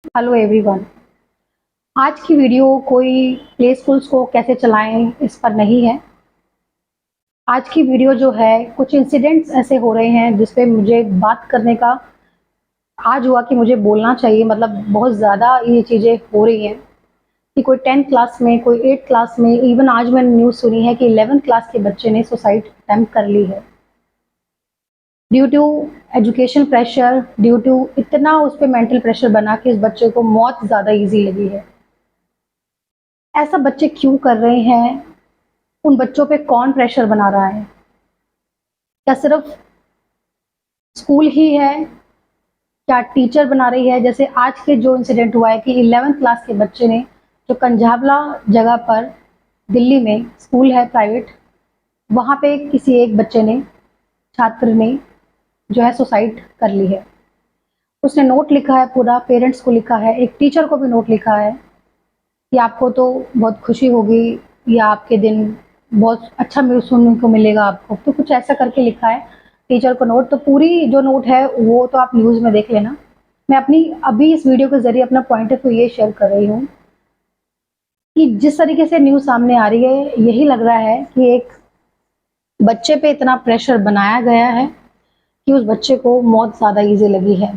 Hello everyone. आज की video कोई प्ले स्कूल्स को कैसे चलाएं इस पर नहीं है। आज की वीडियो जो है कुछ इंसिडेंट्स ऐसे हो रहे हैं जिस पे मुझे बात करने का आज हुआ कि मुझे बोलना चाहिए। मतलब बहुत ज़्यादा ये चीज़ें हो रही हैं कि कोई 10th क्लास में, कोई 8th क्लास में, इवन आज मैंने न्यूज़ सुनी है कि 11th क्लास के बच्चे ने सुसाइड अटेम्प्ट कर ली है due to education pressure, due to इतना उस पर मेंटल प्रेशर बना कि इस बच्चे को मौत ज़्यादा ईजी लगी है। ऐसा बच्चे क्यों कर रहे हैं? उन बच्चों पे कौन प्रेशर बना रहा है? क्या सिर्फ स्कूल ही है? क्या टीचर बना रही है? जैसे आज के जो इंसिडेंट हुआ है कि 11th क्लास के बच्चे ने, जो कंझावला जगह पर दिल्ली में स्कूल है प्राइवेट, वहाँ पे किसी एक बच्चे ने, छात्र ने जो है सुसाइड कर ली है। उसने नोट लिखा है, पूरा पेरेंट्स को लिखा है, एक टीचर को भी नोट लिखा है कि आपको तो बहुत खुशी होगी या आपके दिन बहुत अच्छा सुनने को मिलेगा आपको, तो कुछ ऐसा करके लिखा है टीचर को नोट। तो पूरी जो नोट है वो तो आप न्यूज़ में देख लेना। मैं अपनी अभी इस वीडियो के ज़रिए अपना पॉइंट ऑफ व्यू ये शेयर कर रही हूँ कि जिस तरीके से न्यूज़ सामने आ रही है, यही लग रहा है कि एक बच्चे पे इतना प्रेशर बनाया गया है कि उस बच्चे को मौत ज़्यादा ईजी लगी है।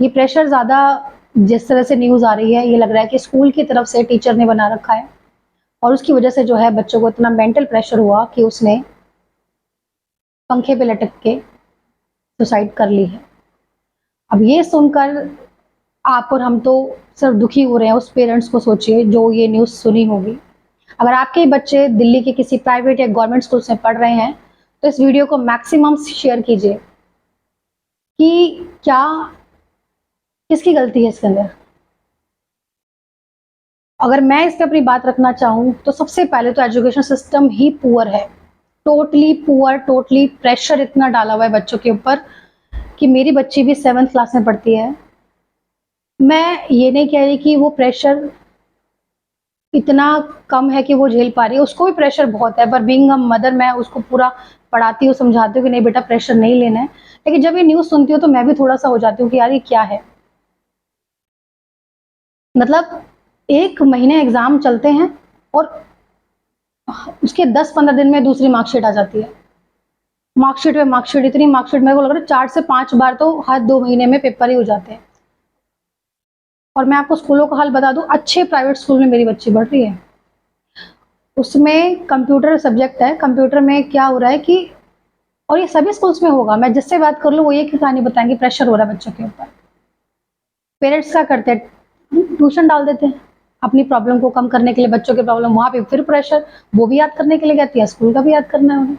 ये प्रेशर ज़्यादा, जिस तरह से न्यूज़ आ रही है, ये लग रहा है कि स्कूल की तरफ से टीचर ने बना रखा है और उसकी वजह से जो है बच्चों को इतना मेंटल प्रेशर हुआ कि उसने पंखे पे लटक के सुसाइड कर ली है। अब ये सुनकर आप और हम तो सिर्फ दुखी हो रहे हैं। उस पेरेंट्स को सोचिए जो ये न्यूज़ सुनी होगी। अगर आपके बच्चे दिल्ली के किसी प्राइवेट या गवर्नमेंट स्कूल में पढ़ रहे हैं तो इस वीडियो को मैक्सिमम शेयर कीजिए कि क्या, किसकी गलती है इसके अंदर। अगर मैं इस पे अपनी बात रखना चाहूँ तो सबसे पहले तो एजुकेशन सिस्टम ही पुअर है, टोटली पुअर, टोटली प्रेशर इतना डाला हुआ है बच्चों के ऊपर कि मेरी बच्ची भी 7th क्लास में पढ़ती है। मैं ये नहीं कह रही कि वो प्रेशर इतना कम है कि वो झेल पा रही है, उसको भी प्रेशर बहुत है, पर बीइंग अ मदर मैं उसको पूरा पढ़ाती हूँ, समझाती हूँ कि नहीं बेटा प्रेशर नहीं लेना है। लेकिन जब ये न्यूज़ सुनती हूँ तो मैं भी थोड़ा सा हो जाती हूँ कि यार ये क्या है। मतलब 1 महीने एग्जाम चलते हैं और उसके 10-15 दिन में दूसरी मार्कशीट आ जाती है। मार्कशीट पे मार्कशीट, इतनी मार्कशीट मेरे को लग रहा है 4 से 5 बार तो हर 2 महीने में पेपर ही हो जाते हैं। और मैं आपको स्कूलों का हाल बता दूं, अच्छे प्राइवेट स्कूल में मेरी बच्ची पढ़ रही है, उसमें कंप्यूटर सब्जेक्ट है। कंप्यूटर में क्या हो रहा है कि, और ये सभी स्कूल्स में होगा, मैं जिससे बात कर लूँ वो एक ही कहानी बताएंगे, प्रेशर हो रहा है बच्चों के ऊपर। पेरेंट्स क्या करते हैं, ट्यूशन डाल देते हैं अपनी प्रॉब्लम को कम करने के लिए। बच्चों की प्रॉब्लम वहाँ पे फिर प्रेशर, वो भी याद करने के लिए कहती है, स्कूल का भी याद करना है उन्हें।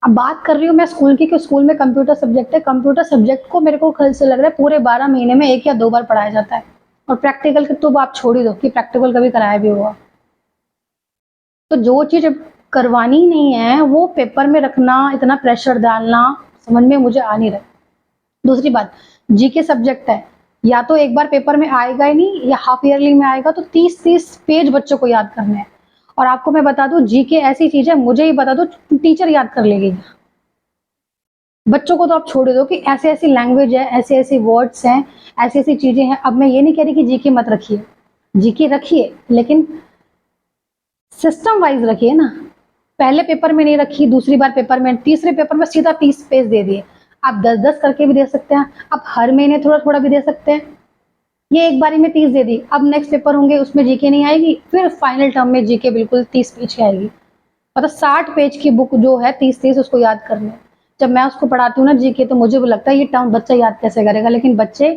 अब बात कर रही हूँ मैं स्कूल की कि स्कूल में कंप्यूटर सब्जेक्ट है। कंप्यूटर सब्जेक्ट को मेरे को कल से लग रहा है पूरे 12 महीने में 1 या 2 बार पढ़ाया जाता है। और प्रैक्टिकल के तो आप छोड़ ही दो कि प्रैक्टिकल कभी कराया भी होगा। तो जो चीज़ करवानी ही नहीं है वो पेपर में रखना, इतना प्रेशर डालना, समझ में मुझे आ नहीं रहा। दूसरी बात, जीके सब्जेक्ट है, या तो एक बार पेपर में आएगा ही नहीं या हाफ ईयरली में आएगा, तो 30-30 पेज बच्चों को याद करने हैं। और आपको मैं बता दूं, जीके ऐसी चीज है, मुझे ही बता दो टीचर याद कर लेगी, बच्चों को तो आप छोड़ दो कि ऐसी ऐसी लैंग्वेज है, ऐसे ऐसे वर्ड्स हैं, ऐसी ऐसी चीजें हैं। अब मैं ये नहीं कह रही कि जीके मत रखिए, जीके रखिए, लेकिन सिस्टम वाइज रखिए ना। पहले पेपर में नहीं रखी, दूसरी बार पेपर में, तीसरे पेपर में सीधा 30 पेज दे दिए। आप 10-10 करके भी दे सकते हैं, आप हर महीने थोड़ा थोड़ा भी दे सकते हैं। ये एक बारी में 30 दे दी, अब नेक्स्ट पेपर होंगे उसमें जीके नहीं आएगी, फिर फाइनल टर्म में जीके बिल्कुल 30 पेज की आएगी। मतलब 60 पेज की बुक जो है 30-30 उसको याद करने। जब मैं उसको पढ़ाती हूँ ना जीके, तो मुझे भी लगता है ये टर्म बच्चा याद कैसे करेगा, लेकिन बच्चे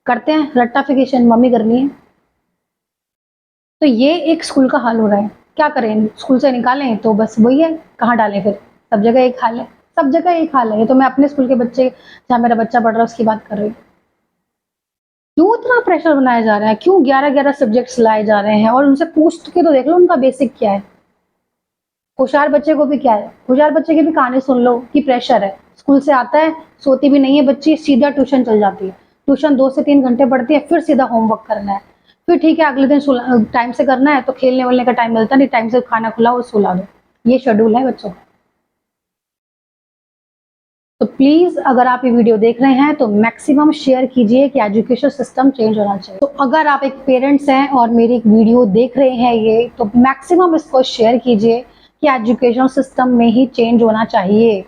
करते हैं रट्टाफिकेशन, मम्मी करनी है। तो ये एक स्कूल का हाल हो रहा है। क्या करें, स्कूल से निकालें तो बस वही है, कहाँ डालें फिर, सब जगह एक हाल है, सब जगह एक हाल है। ये तो मैं अपने स्कूल के बच्चे, जहाँ मेरा बच्चा पढ़ रहा है उसकी बात कर रही हूँ। क्यों इतना प्रेशर बनाया जा रहा है, क्यों 11-11 सब्जेक्ट्स लाए जा रहे हैं? और उनसे पूछ के तो देख लो उनका बेसिक क्या है। होशियार बच्चे को भी क्या है, होशियार बच्चे की भी कहानी सुन लो कि प्रेशर है, स्कूल से आता है, सोती भी नहीं है बच्ची, सीधा ट्यूशन चल जाती है। ट्यूशन 2 से 3 घंटे पढ़ती है, फिर सीधा होमवर्क करना है। फिर ठीक है, अगले दिन टाइम से करना है तो खेलने वेलने का टाइम मिलता नहीं, टाइम से खाना खिलाओ, सुला दो। ये शेड्यूल है बच्चों का। तो प्लीज़ अगर आप ये वीडियो देख रहे हैं तो मैक्सिमम शेयर कीजिए कि एजुकेशन सिस्टम चेंज होना चाहिए। तो अगर आप एक पेरेंट्स हैं और मेरी एक वीडियो देख रहे हैं ये, तो मैक्सिमम इसको शेयर कीजिए कि एजुकेशन सिस्टम में ही चेंज होना चाहिए।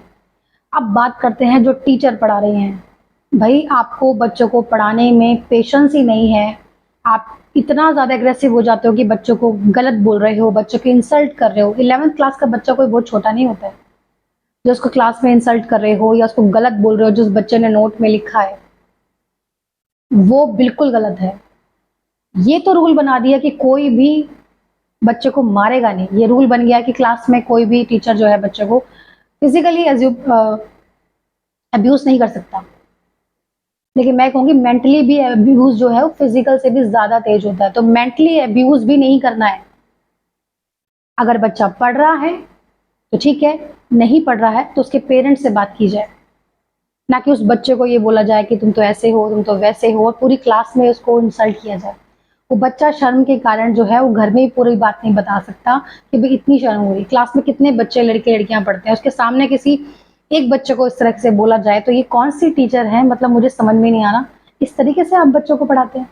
अब बात करते हैं जो टीचर पढ़ा रहे हैं। भाई आपको बच्चों को पढ़ाने में पेशेंस ही नहीं है। आप इतना ज़्यादा एग्रेसिव हो जाते हो कि बच्चों को गलत बोल रहे हो, बच्चों को इंसल्ट कर रहे हो। 11th क्लास का बच्चा कोई बहुत छोटा नहीं होता है जो उसको क्लास में इंसल्ट कर रहे हो या उसको गलत बोल रहे हो जो उस बच्चे ने नोट में लिखा है, वो बिल्कुल गलत है। ये तो रूल बना दिया कि कोई भी बच्चे को मारेगा नहीं। ये रूल बन गया कि क्लास में कोई भी टीचर जो है बच्चे को फिजिकली अब्यूज नहीं कर सकता। लेकिन मैं कहूँगी मेंटली भी अब्यूज जो है वो फिजिकल से भी ज़्यादा तेज होता है। तो मेंटली अब्यूज भी नहीं करना है। अगर बच्चा पढ़ रहा है तो ठीक है, नहीं पढ़ रहा है तो उसके पेरेंट्स से बात की जाए, ना कि उस बच्चे को ये बोला जाए कि तुम तो ऐसे हो, तुम तो वैसे हो, और पूरी क्लास में उसको इंसल्ट किया जाए। वो बच्चा शर्म के कारण जो है वो घर में ही पूरी बात नहीं बता सकता कि भाई इतनी शर्म हो रही। क्लास में कितने बच्चे लड़के लड़कियां पढ़ते हैं, उसके सामने किसी एक बच्चे को इस तरह से बोला जाए तो ये कौन सी टीचर है? मतलब मुझे समझ में नहीं आ रहा। इस तरीके से आप बच्चों को पढ़ाते हैं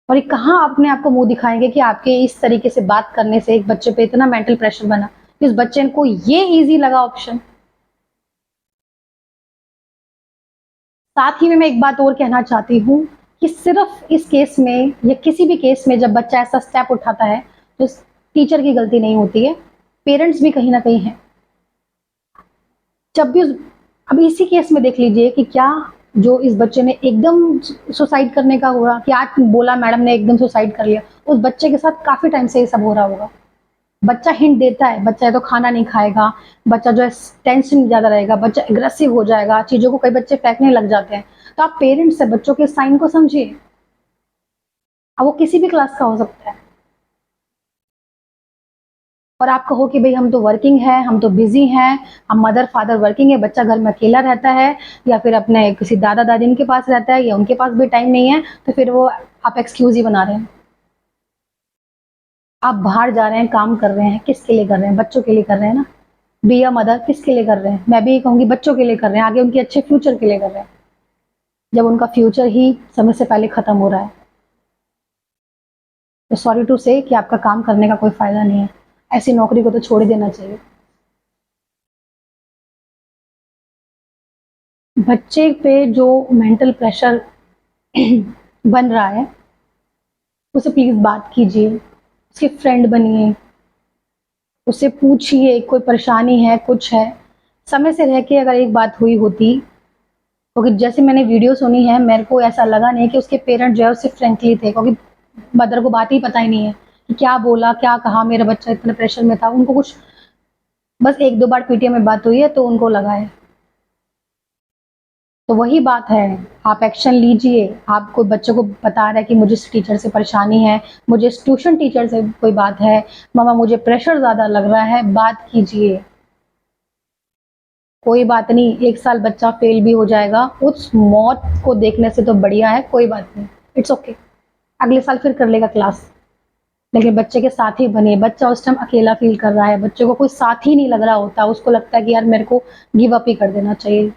और ये कहाँ अपने आप को मुंह दिखाएंगे कि आपके इस तरीके से बात करने से एक बच्चे पे इतना मेंटल प्रेशर बना कि उस बच्चे को ये इजी लगा ऑप्शन। साथ ही में मैं एक बात और कहना चाहती हूँ कि सिर्फ इस केस में या किसी भी केस में जब बच्चा ऐसा स्टेप उठाता है तो टीचर की गलती नहीं होती है, पेरेंट्स भी कहीं ना कहीं हैं। जब भी अब इसी केस में देख लीजिए कि क्या जो इस बच्चे ने एकदम सुसाइड करने का हुआ कि आज बोला मैडम ने एकदम सुसाइड कर लिया, उस बच्चे के साथ काफी टाइम से ये सब हो रहा होगा। बच्चा हिंट देता है, बच्चा है तो खाना नहीं खाएगा, बच्चा जो है टेंशन ज़्यादा रहेगा, बच्चा एग्रेसिव हो जाएगा, चीज़ों को कई बच्चे फेंकने लग जाते हैं। तो आप पेरेंट्स से बच्चों के साइन को समझिए। अब वो किसी भी क्लास का हो सकता है। और आप कहो कि भाई हम तो वर्किंग है, हम तो बिजी हैं, हम मदर फादर वर्किंग है, बच्चा घर में अकेला रहता है या फिर अपने किसी दादा दादी उनके पास रहता है या उनके पास भी टाइम नहीं है, तो फिर वो आप एक्सक्यूज ही बना रहे हैं। आप बाहर जा रहे हैं, काम कर रहे हैं, किसके लिए कर रहे हैं? बच्चों के लिए कर रहे हैं ना। बी अ मदर किसके लिए कर रहे हैं? मैं भी ये कहूँगी बच्चों के लिए कर रहे हैं, आगे उनके अच्छे फ्यूचर के लिए कर रहे हैं, जब उनका फ्यूचर ही समय से पहले खत्म हो रहा है। तो सॉरी टू से कि आपका काम करने का कोई फायदा नहीं है। ऐसी नौकरी को तो छोड़ ही देना चाहिए। बच्चे पे जो मेंटल प्रेशर बन रहा है उसे प्लीज बात कीजिए, उसके फ्रेंड बनिए, उससे पूछिए कोई परेशानी है, कुछ है। समय से रह के अगर एक बात हुई होती, क्योंकि जैसे मैंने वीडियो सुनी है मेरे को ऐसा लगा नहीं कि उसके पेरेंट जो है उससे फ्रेंकली थे, क्योंकि मदर को बात ही पता ही नहीं है कि क्या बोला क्या कहा, मेरा बच्चा इतने प्रेशर में था। उनको कुछ बस एक दो बार पीटीएम में बात हुई है तो उनको लगा है। तो वही बात है, आप एक्शन लीजिए। आप कोई बच्चों को बता रहा है कि मुझे इस टीचर से परेशानी है, मुझे इस ट्यूशन टीचर से कोई बात है, मामा मुझे प्रेशर ज़्यादा लग रहा है, बात कीजिए। कोई बात नहीं, 1 साल बच्चा फेल भी हो जाएगा, उस मौत को देखने से तो बढ़िया है, कोई बात नहीं, इट्स ओके। अगले साल फिर कर लेगा क्लास। लेकिन बच्चे के साथी बनिए। बच्चा उस टाइम अकेला फील कर रहा है, बच्चे को कोई साथी नहीं लग रहा होता, उसको लगता है कि यार मेरे को गिव अप ही कर देना चाहिए।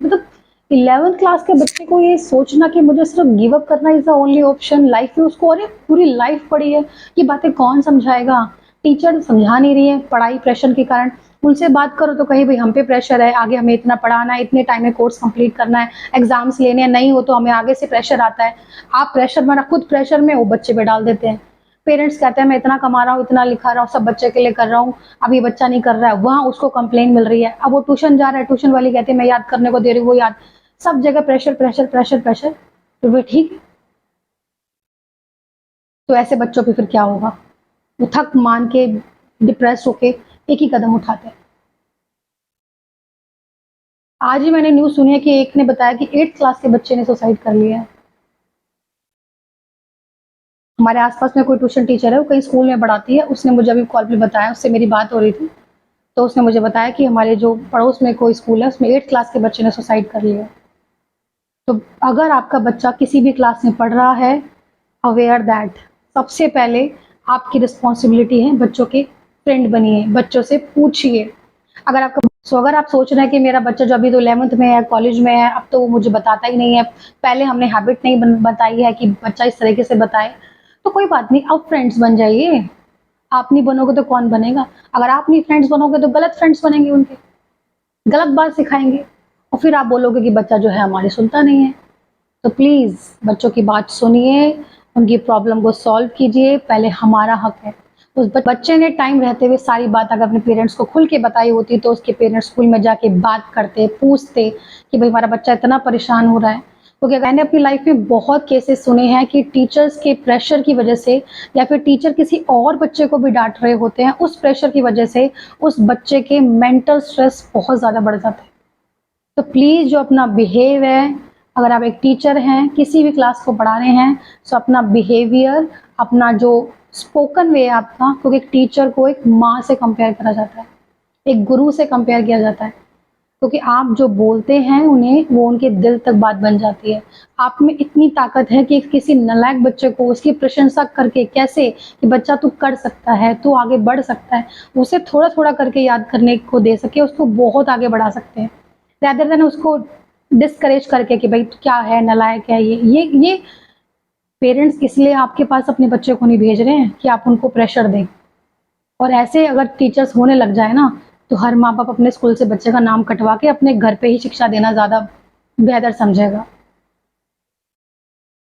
मतलब 11th क्लास के बच्चे को ये सोचना कि मुझे सिर्फ गिव अप करना is the only option life में, उसको अरे पूरी लाइफ पड़ी है, ये बातें कौन समझाएगा? टीचर समझा नहीं रही है पढ़ाई प्रेशर के कारण। उनसे बात करो तो कहीं भाई हम पे प्रेशर है, आगे हमें इतना पढ़ाना है, इतने टाइम में कोर्स कंप्लीट करना है, एग्जाम्स लेने हैं, नहीं हो तो हमें आगे से प्रेशर आता है। आप प्रेशर बना खुद प्रेशर में वो बच्चे पे डाल देते हैं। पेरेंट्स कहते हैं मैं इतना कमा रहा हूँ, इतना लिखा रहा हूँ, सब बच्चे के लिए कर रहा हूँ, अब ये बच्चा नहीं कर रहा है, वहाँ उसको कंप्लेन मिल रही है। अब वो ट्यूशन जा रहा है, ट्यूशन वाली कहती है मैं याद करने को दे रही हूँ, वो याद, सब जगह प्रेशर प्रेशर प्रेशर प्रेशर। तो वे ठीक है, तो ऐसे बच्चों पे फिर क्या होगा? वो थक मान के डिप्रेस होके एक ही कदम उठाते हैं। आज ही मैंने न्यूज़ सुनी है कि एक ने बताया कि 8th क्लास के बच्चे ने सुसाइड कर लिया है। हमारे आसपास में कोई ट्यूशन टीचर है, वो कहीं स्कूल में पढ़ाती है, उसने मुझे अभी कॉल पे बताया, उससे मेरी बात हो रही थी, तो उसने मुझे बताया कि हमारे जो पड़ोस में कोई स्कूल है उसमें 8th क्लास के बच्चे ने सुसाइड कर लिया। तो अगर आपका बच्चा किसी भी क्लास में पढ़ रहा है, अवेयर दैट सबसे पहले आपकी रिस्पॉन्सिबिलिटी है, बच्चों के फ्रेंड बनिए, बच्चों से पूछिए। अगर आपका सो अगर आप सोच रहे हैं कि मेरा बच्चा जो अभी तो 11th में है, कॉलेज में है, अब तो वो मुझे बताता ही नहीं है, पहले हमने हैबिट नहीं बताई है कि बच्चा इस तरीके से बताए, तो कोई बात नहीं, अब फ्रेंड्स बन जाइए। आप नहीं बनोगे तो कौन बनेगा? अगर आप नहीं फ्रेंड्स बनोगे तो गलत फ्रेंड्स बनेंगे उनके, गलत बात सिखाएंगे, और फिर आप बोलोगे कि बच्चा जो है हमारी सुनता नहीं है। तो प्लीज़ बच्चों की बात सुनिए, उनकी प्रॉब्लम को सॉल्व कीजिए, पहले हमारा हक है। उस बच्चे ने टाइम रहते हुए सारी बात अगर अपने पेरेंट्स को खुल के बताई होती तो उसके पेरेंट्स स्कूल में जाके बात करते, पूछते कि भाई हमारा बच्चा इतना परेशान हो रहा है। क्योंकि मैंने अपनी लाइफ में बहुत केसेस सुने हैं कि टीचर्स के प्रेशर की वजह से या फिर टीचर किसी और बच्चे को भी डांट रहे होते हैं, उस प्रेशर की वजह से उस बच्चे के मेंटल स्ट्रेस बहुत ज़्यादा बढ़ जाता है। तो प्लीज़ जो अपना बिहेव है, अगर आप एक टीचर हैं, किसी भी क्लास को पढ़ा रहे हैं, तो अपना बिहेवियर, अपना जो स्पोकन वे है आपका, क्योंकि एक टीचर को एक माँ से कंपेयर करा जाता है, एक गुरु से कंपेयर किया जाता है, क्योंकि आप जो बोलते हैं उन्हें, वो उनके दिल तक बात बन जाती है। आप में इतनी ताकत है कि किसी नालायक बच्चे को उसकी प्रशंसा करके कैसे कि बच्चा तू कर सकता है, तू आगे बढ़ सकता है, उसे थोड़ा-थोड़ा करके याद करने को दे सके, उसको बहुत आगे बढ़ा सकते हैं। रैदर देन उसको डिस्करेज करके कि भाई क्या है, नालायक है ये पेरेंट्स इसलिए आपके पास अपने बच्चे को नहीं भेज रहे हैं कि आप उनको प्रेशर दें। और ऐसे अगर टीचर्स होने लग जाए ना, तो हर माँ-बाप अपने स्कूल से बच्चे का नाम कटवा के अपने घर पे ही शिक्षा देना ज़्यादा बेहतर समझेगा।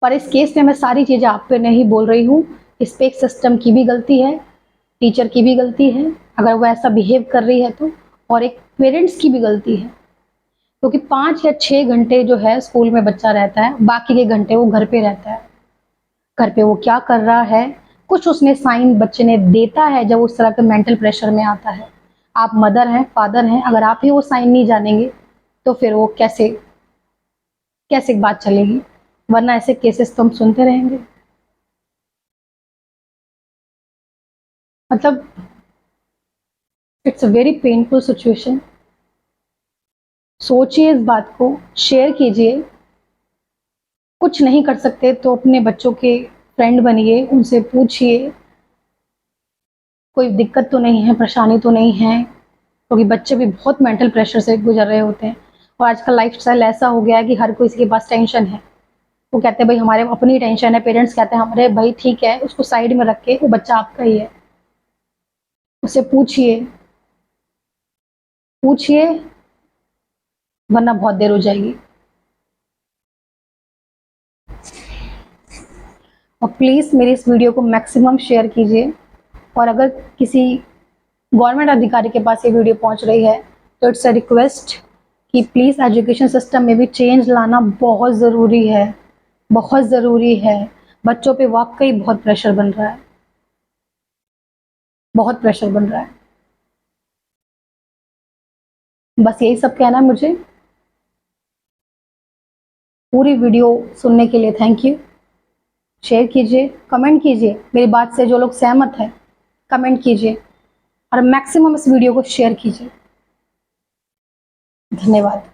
पर इस केस में मैं सारी चीज़ें आप पे नहीं बोल रही हूँ, इस पे एक सिस्टम की भी गलती है, टीचर की भी गलती है, अगर वो ऐसा बिहेव कर रही है तो, और एक पेरेंट्स की भी गलती है। क्योंकि 5 या 6 घंटे जो है स्कूल में बच्चा रहता है, बाकी के घंटे वो घर पे रहता है। घर पे वो क्या कर रहा है, कुछ उसने साइन बच्चे ने देता है जब उस तरह के मेंटल प्रेशर में आता है। आप मदर हैं, फादर हैं, अगर आप ही वो साइन नहीं जानेंगे, तो फिर वो कैसे कैसे बात चलेगी? वरना ऐसे केसेस तो हम सुनते रहेंगे। मतलब it's a very painful situation. सोचिए इस बात को, शेयर कीजिए। कुछ नहीं कर सकते तो अपने बच्चों के फ्रेंड बनिए, उनसे पूछिए, कोई दिक्कत तो नहीं है, परेशानी तो नहीं है, क्योंकि बच्चे भी बहुत मेंटल प्रेशर से गुजर रहे होते हैं। और आजकल लाइफ़स्टाइल ऐसा हो गया है कि हर कोई के पास टेंशन है। वो कहते हैं भाई हमारे अपनी टेंशन है, पेरेंट्स कहते हैं हमारे भाई ठीक है, उसको साइड में रख के वो बच्चा आपका ही है। उससे पूछिए, पूछिए, वरना बहुत देर हो जाएगी। और प्लीज़ मेरी इस वीडियो को मैक्सिमम शेयर कीजिए। और अगर किसी गवर्नमेंट अधिकारी के पास ये वीडियो पहुंच रही है तो इट्स अ रिक्वेस्ट कि प्लीज़ एजुकेशन सिस्टम में भी चेंज लाना बहुत ज़रूरी है, बहुत ज़रूरी है। बच्चों पे वाक़ई बहुत प्रेशर बन रहा है, बहुत प्रेशर बन रहा है। बस यही सब कहना है मुझे। पूरी वीडियो सुनने के लिए थैंक यू। शेयर कीजिए, कमेंट कीजिए, मेरी बात से जो लोग सहमत हैं कमेंट कीजिए, और मैक्सिमम इस वीडियो को शेयर कीजिए। धन्यवाद।